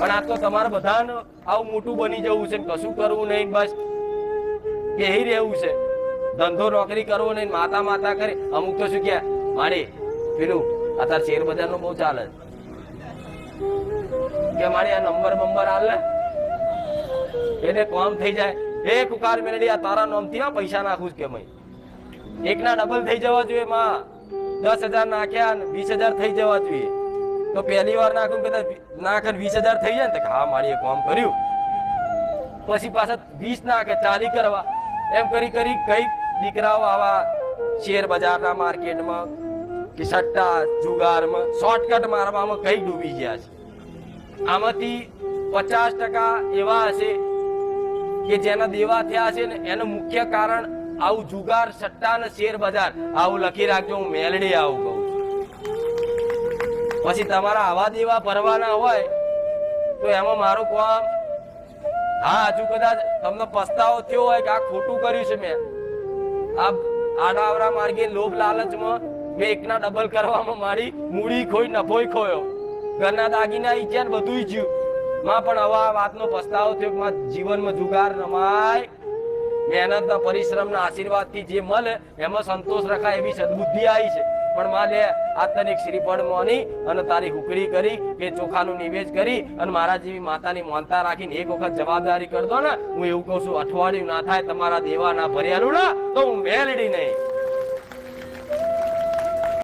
પણ આ તો તમારે બધાને આવું મોટું બની જવું છે, કશું કરવું નહીં, બસ બેહી રહેવું છે, ધંધો નોકરી કરવો નહીં, માતા માતા કરી. અમુક તો શું કે મારી પેલું અત્યારે શેર બજાર નું બહુ ચાલે કે મારી આ નંબર હાલ ને એને કામ થઈ જાય. એ કુકાર મેલડી આ તારા નામ થી પૈસા નાખું કે મય એકના ડબલ થઈ જવા જોઈએ. માં 10,000 નાખ્યા 20,000 થઈ જવા જોઈએ. તો પહેલી વાર નાખું કે નાખ 20,000 થઈ જાય ને હા મારી એ કામ કર્યું. પછી પાછા 20 નાખે 40 કરવા. એમ કરી કરી કઈ દીકરાઓ આવા શેર બજારના માર્કેટમાં કે સટ્ટા જુગારમાં શોર્ટકટ મારવામાં કઈ ડૂબી ગયા છે. આમાંથી 50% એવા હશે કે જેના દેવા થયા છે ને એનું મુખ્ય કારણ આવું જુગાર સટ્ટા ને શેર બજાર. આવું લખી રાખજો, હું મેલડી આવું કહું. પછી તમારા આવા દેવા ભરવાના હોય તો એમાં મારું કામ હા હજુ કદાચ તમને પસ્તાવો થયો હોય કે આ ખોટું કર્યું છે, મેં આ આડાવરા માર્ગે લોભ લાલચમાં મેં એકના ડબલ કરવામાં મારી મૂડી ખોઈ નફોય ખોયો, ઘરના દાગીના ઈચ્યા બધું જ્યું. માં પણ હવે આ વાતનો પસ્તાવો થયો કે જીવનમાં જુગાર રમાય, મહેનતના પરિશ્રમના આશીર્વાદથી જે મળે એમાં સંતોષ રખાય એવી સદબુદ્ધિ આવી છે. પણ માં લે આ તને શ્રીફળ મોની અને તારી હુકડી કરી કે ચોખાનું નિવેદ કરી અને મારા જેવી માતાની મોનતા રાખીને એક વખત જવાબદારી કરી દો ને. હું એવું કહું છું અઠવાડિયું ના થાય તમારા દેવા ના ભર્યાનું ના તો હું મેલડી નહીં.